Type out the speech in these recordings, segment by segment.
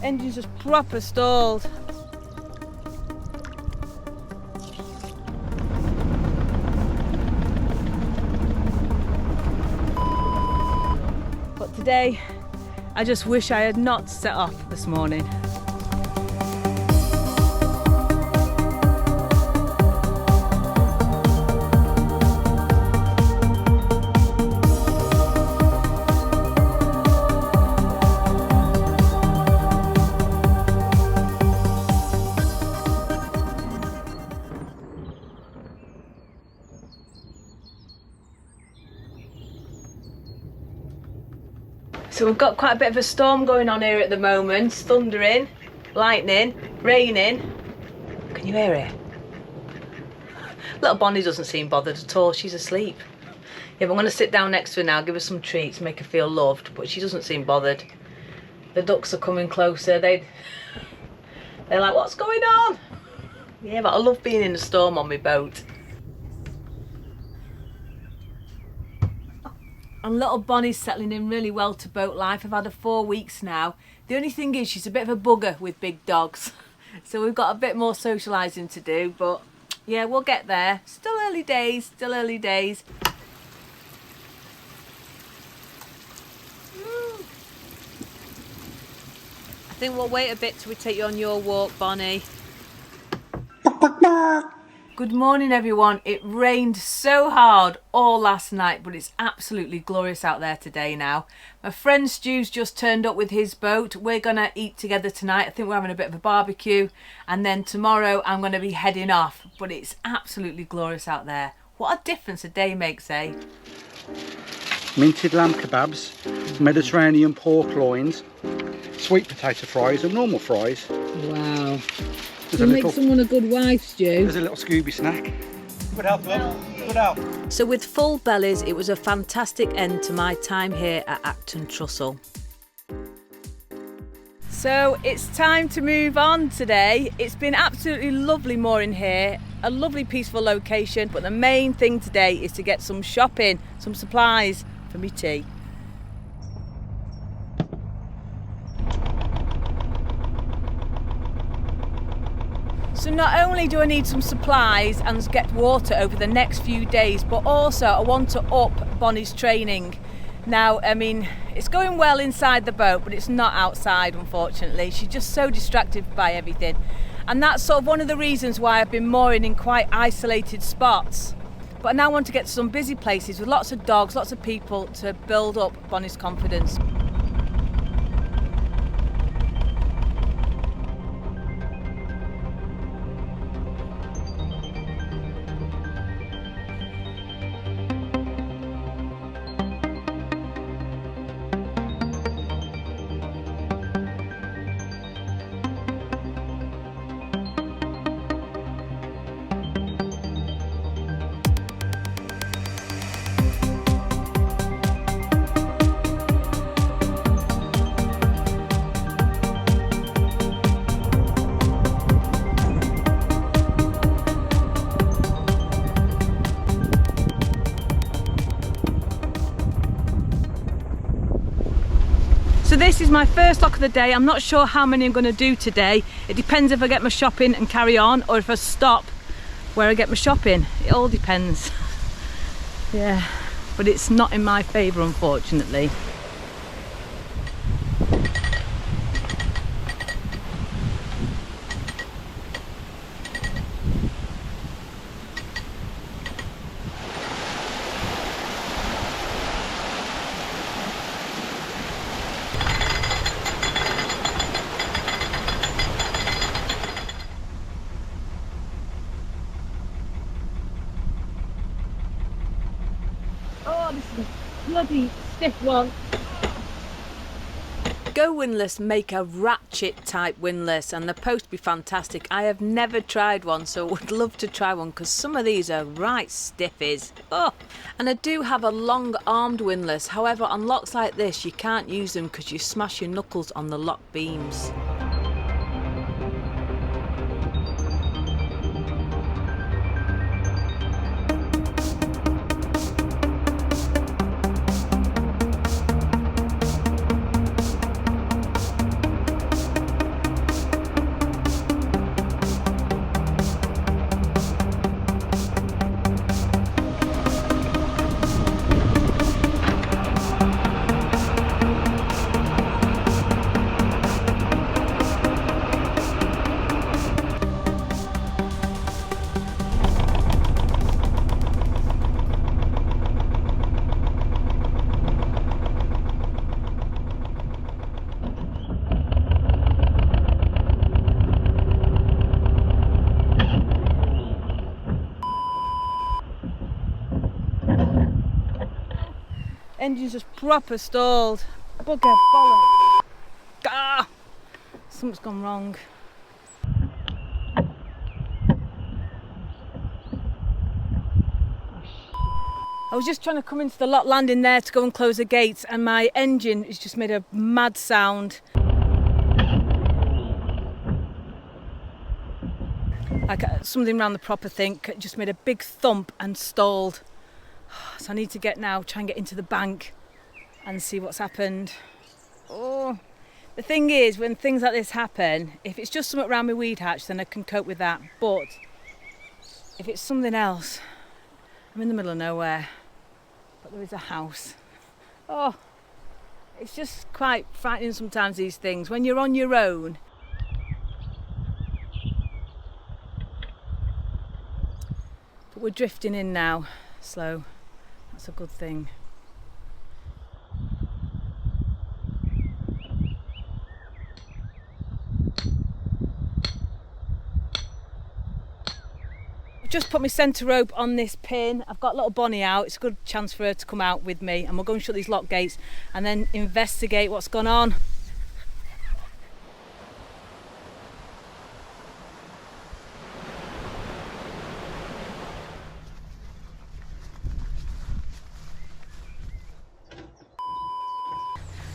Engine's just proper stalled. But today, I just wish I had not set off this morning. So we've got quite a bit of a storm going on here at the moment. It's thundering, lightning, raining. Can you hear it? Little Bonny doesn't seem bothered at all. She's asleep. Yeah, but I'm going to sit down next to her now, give her some treats, make her feel loved. But she doesn't seem bothered. The ducks are coming closer. They're like, what's going on? Yeah, but I love being in a storm on my boat. And little Bonny's settling in really well to boat life. I've had her 4 weeks now. The only thing is she's a bit of a bugger with big dogs. So we've got a bit more socialising to do, but yeah, we'll get there. Still early days, still early days. I think we'll wait a bit till we take you on your walk, Bonny. Good morning everyone. It rained so hard all last night, but it's absolutely glorious out there today now. My friend Stu's just turned up with his boat. We're gonna eat together tonight. I think we're having a bit of a barbecue, and then tomorrow I'm gonna be heading off, but it's absolutely glorious out there. What a difference a day makes, eh? Minted lamb kebabs, Mediterranean pork loins, sweet potato fries and normal fries. Wow. You make someone a good wife, Stu. There's a little Scooby snack. Good help, love. Good help. So with full bellies, it was a fantastic end to my time here at Acton Trussell. So it's time to move on today. It's been absolutely lovely mooring here, a lovely peaceful location, but the main thing today is to get some shopping, some supplies for me tea. So not only do I need some supplies and get water over the next few days, but also I want to up Bonny's training. Now, I mean, it's going well inside the boat, but it's not outside, unfortunately. She's just so distracted by everything. And that's sort of one of the reasons why I've been mooring in quite isolated spots. But I now want to get to some busy places with lots of dogs, lots of people to build up Bonny's confidence. So this is my first lock of the day. I'm not sure how many I'm going to do today. It depends if I get my shopping and carry on, or if I stop where I get my shopping. It all depends. Yeah, but it's not in my favour, unfortunately. Oh, this is a bloody stiff one. Go windlass make a ratchet type windlass, and they're supposed to be fantastic. I have never tried one, so would love to try one, because some of these are right stiffies. Oh, and I do have a long armed windlass. However, on locks like this you can't use them because you smash your knuckles on the lock beams. Engine's just proper stalled. Bugger bollocks. Ah! Something's gone wrong. I was just trying to come into the lock landing there to go and close the gates, and my engine has just made a mad sound. Like something around the proper thing just made a big thump and stalled. So I need to try and get into the bank and see what's happened. Oh, the thing is, when things like this happen, if it's just something around my weed hatch, then I can cope with that. But if it's something else, I'm in the middle of nowhere, but there is a house. Oh, it's just quite frightening sometimes, these things, when you're on your own. But we're drifting in now, slow. That's a good thing. I've just put my centre rope on this pin. I've got little Bonny out. It's a good chance for her to come out with me, and we'll go and shut these lock gates and then investigate what's gone on.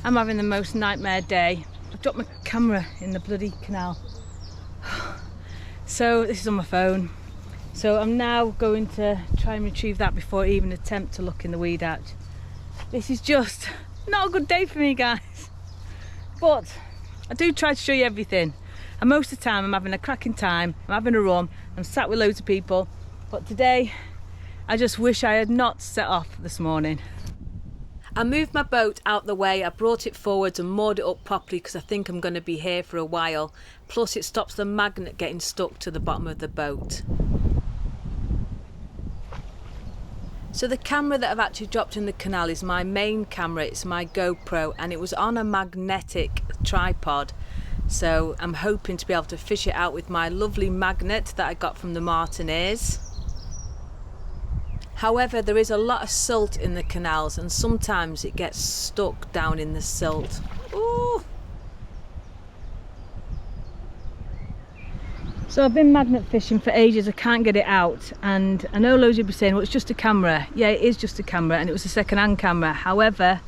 I'm having the most nightmare day. I've dropped my camera in the bloody canal. So this is on my phone. So I'm now going to try and retrieve that before I even attempt to look in the weed hatch. This is just not a good day for me, guys. But I do try to show you everything. And most of the time I'm having a cracking time. I'm having a run. I'm sat with loads of people. But today, I just wish I had not set off this morning. I moved my boat out the way, I brought it forwards and moored it up properly because I think I'm going to be here for a while. Plus it stops the magnet getting stuck to the bottom of the boat. So the camera that I've actually dropped in the canal is my main camera, it's my GoPro, and it was on a magnetic tripod. So I'm hoping to be able to fish it out with my lovely magnet that I got from the Martineers. However, there is a lot of silt in the canals and sometimes it gets stuck down in the silt. Ooh. So I've been magnet fishing for ages, I can't get it out, and I know loads of you be saying, well, it's just a camera. Yeah, it is just a camera, and it was a second-hand camera. However,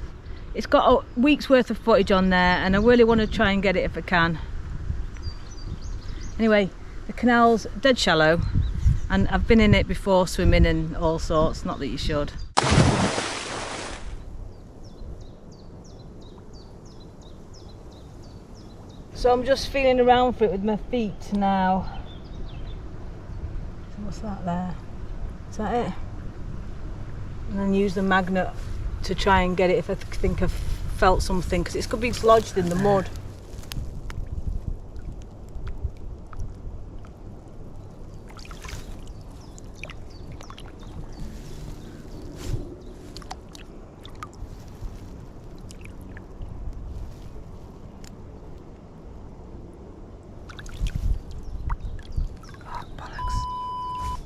it's got a week's worth of footage on there and I really want to try and get it if I can. Anyway, the canal's dead shallow. And I've been in it before, swimming and all sorts, not that you should. So I'm just feeling around for it with my feet now. So what's that there? Is that it? And then use the magnet to try and get it if I think I've felt something, because it could be lodged in the mud.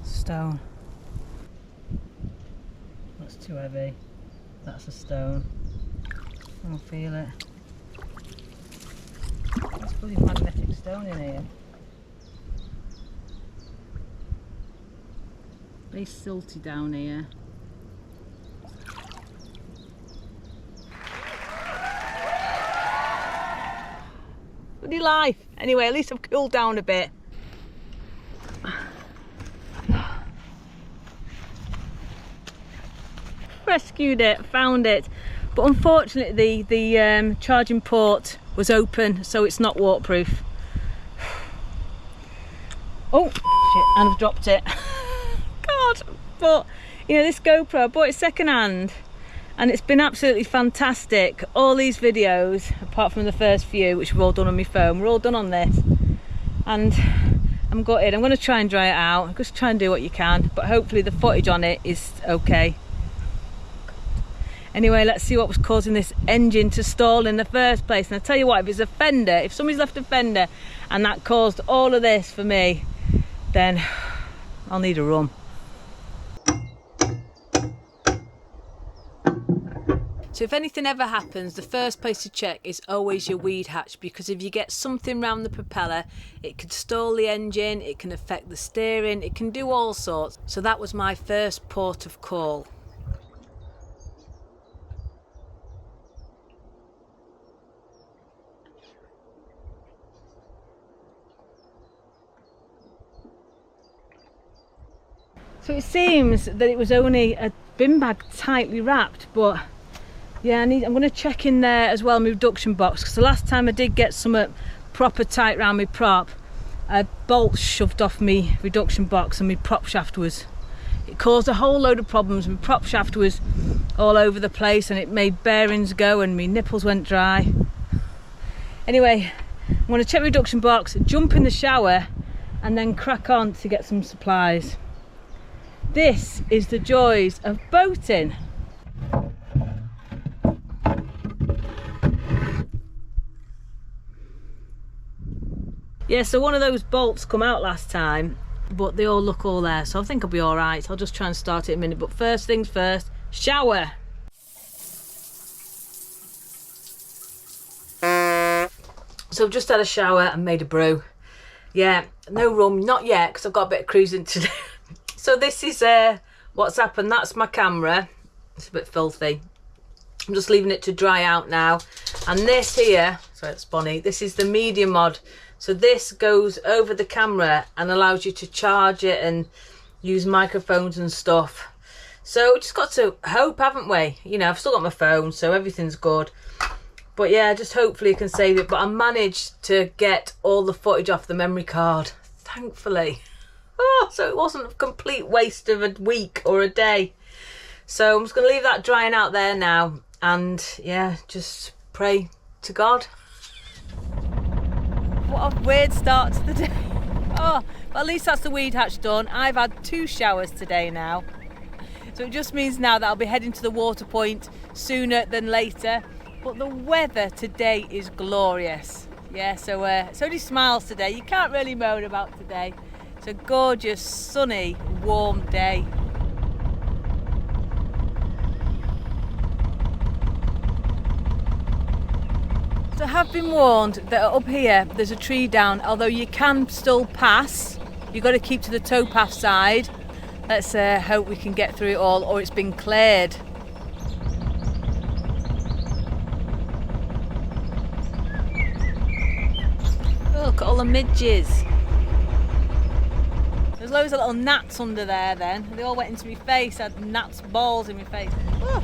Stone. That's too heavy. That's a stone. I don't feel it. There's bloody magnetic stone in here. Very silty down here. Bloody life. Anyway, at least I've cooled down a bit. Rescued it, found it, but unfortunately the charging port was open, so it's not waterproof. Oh shit, and I've dropped it. God, but you know, this GoPro, I bought it second hand and it's been absolutely fantastic. All these videos, apart from the first few which we've all done on my phone, we're all done on this, and I'm gutted. I'm going to try and dry it out, just try and do what you can, but hopefully the footage on it is okay. Anyway, let's see what was causing this engine to stall in the first place. And I tell you what, if it's a fender, if somebody's left a fender and that caused all of this for me, then I'll need a rum. So if anything ever happens, the first place to check is always your weed hatch, because if you get something round the propeller, it could stall the engine, it can affect the steering, it can do all sorts. So that was my first port of call. So it seems that it was only a bin bag tightly wrapped, but yeah, I'm going to check in there as well, my reduction box, because the last time I did get something proper tight round my prop, a bolt shoved off my reduction box and my prop shaft was, it caused a whole load of problems. My prop shaft was all over the place and it made bearings go and my nipples went dry. Anyway, I'm going to check my reduction box, jump in the shower and then crack on to get some supplies. This is the joys of boating. Yeah, so one of those bolts come out last time, but they all look all there, so I think I'll be all right. I'll just try and start it in a minute, but first things first, shower. So I've just had a shower and made a brew. Yeah, no rum, not yet, because I've got a bit of cruising to do. So this is what's happened. That's my camera. It's a bit filthy. I'm just leaving it to dry out now. And this here, sorry, it's Bonny. This is the media mod. So this goes over the camera and allows you to charge it and use microphones and stuff. So we just got to hope, haven't we? You know, I've still got my phone, so everything's good. But yeah, just hopefully I can save it. But I managed to get all the footage off the memory card, thankfully. Oh, so it wasn't a complete waste of a week or a day. So I'm just going to leave that drying out there now. And yeah, just pray to God. What a weird start to the day. Oh, but at least that's the weed hatch done. I've had 2 showers today now. So it just means now that I'll be heading to the water point sooner than later. But the weather today is glorious. Yeah, so it's only smiles today. You can't really moan about today. It's a gorgeous, sunny, warm day. So I have been warned that up here there's a tree down, although you can still pass. You've got to keep to the towpath side. Let's hope we can get through it all, or it's been cleared. Oh, look at all the midges. There's loads of little gnats under there then. They all went into my face. I had gnats balls in my face. Oh.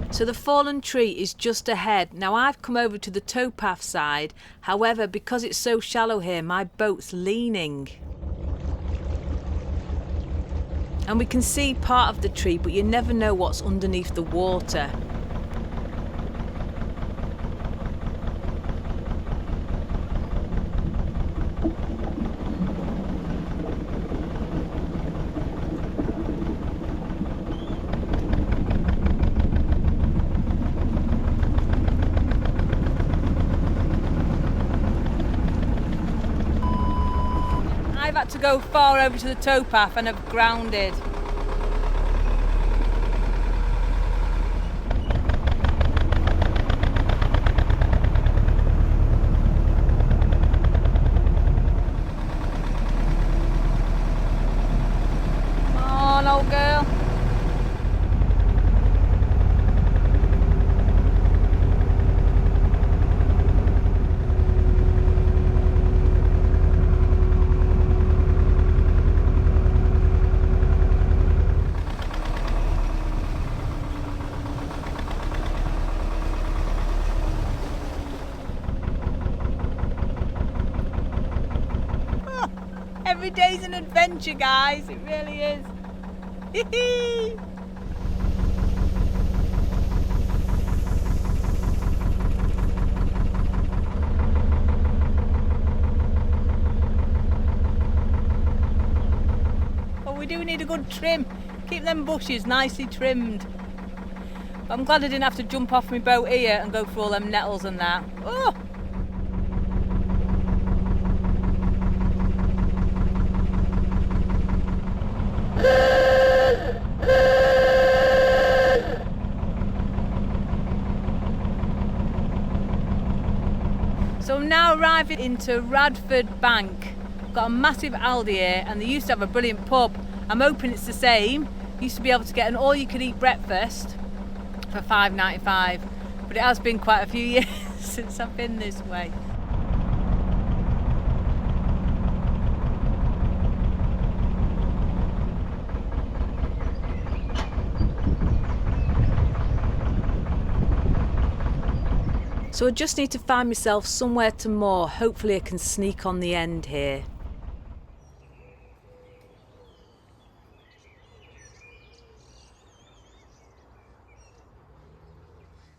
So the fallen tree is just ahead. Now I've come over to the towpath side. However, because it's so shallow here, my boat's leaning. And we can see part of the tree, but you never know what's underneath the water. To go far over to the towpath and have grounded. Come on, old girl. Every day's an adventure, guys. It really is. But we do need a good trim. Keep them bushes nicely trimmed. But I'm glad I didn't have to jump off my boat here and go through all them nettles and that. Oh! driving into Radford Bank. Got a massive Aldi here, and they used to have a brilliant pub. I'm hoping it's the same. Used to be able to get an all-you-can-eat breakfast for £5.95, but it has been quite a few years since I've been this way. So I just need to find myself somewhere to moor. Hopefully I can sneak on the end here.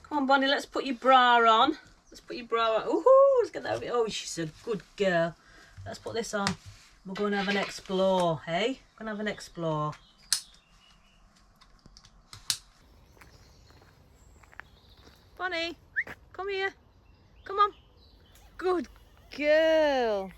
Come on, Bonnie, let's put your bra on. Let's put your bra on. Ooh, let's get that over. Oh, she's a good girl. Let's put this on. We're going to have an explore, hey? We're going to have an explore. Bonnie, come here. Come on. Good girl.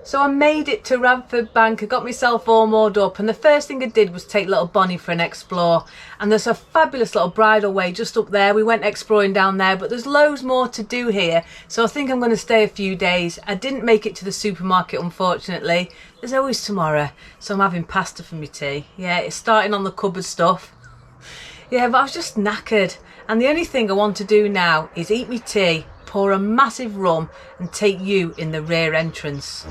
So I made it to Radford Bank. I got myself all moored up, and the first thing I did was take little Bonnie for an explore. And there's a fabulous little bridle way just up there. We went exploring down there, but there's loads more to do here. So I think I'm going to stay a few days. I didn't make it to the supermarket, unfortunately. There's always tomorrow, so I'm having pasta for my tea. Yeah, it's starting on the cupboard stuff. Yeah, but I was just knackered. And the only thing I want to do now is eat me tea, pour a massive rum, and take you in the rear entrance.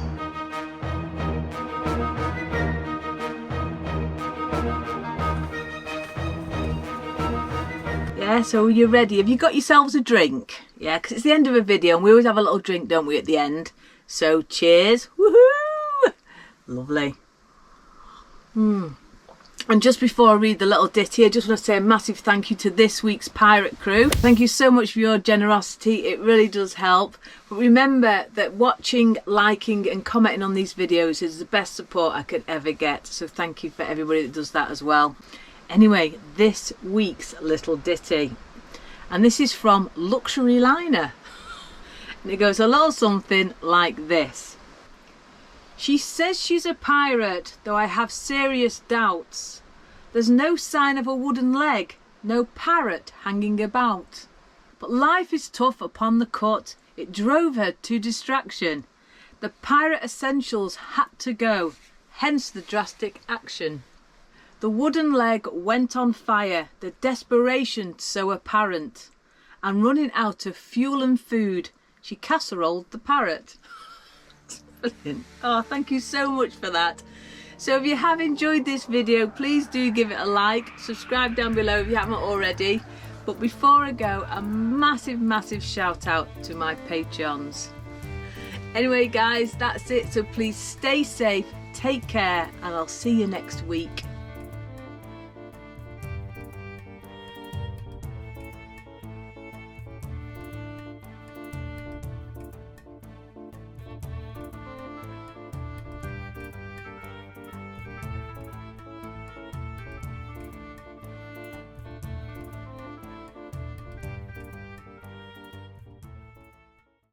Yeah, so are you ready? Have you got yourselves a drink? Yeah, because it's the end of a video and we always have a little drink, don't we, at the end? So cheers. Woohoo! Lovely. And just before I read the little ditty, I just want to say a massive thank you to this week's pirate crew. Thank you so much for your generosity. It really does help. But remember that watching, liking and commenting on these videos is the best support I could ever get. So thank you for everybody that does that as well. Anyway, this week's little ditty. And this is from Luxury Liner. And it goes a little something like this. She says she's a pirate, though I have serious doubts. There's no sign of a wooden leg, no parrot hanging about. But life is tough upon the cut, it drove her to distraction. The pirate essentials had to go, hence the drastic action. The wooden leg went on fire, the desperation so apparent. And running out of fuel and food, she casseroled the parrot. Brilliant. Oh, thank you so much for that. So if you have enjoyed this video, please do give it a like, subscribe down below if you haven't already. But before I go, a massive shout out to my Patreons. Anyway guys, that's it. So please stay safe, take care, and I'll see you next week.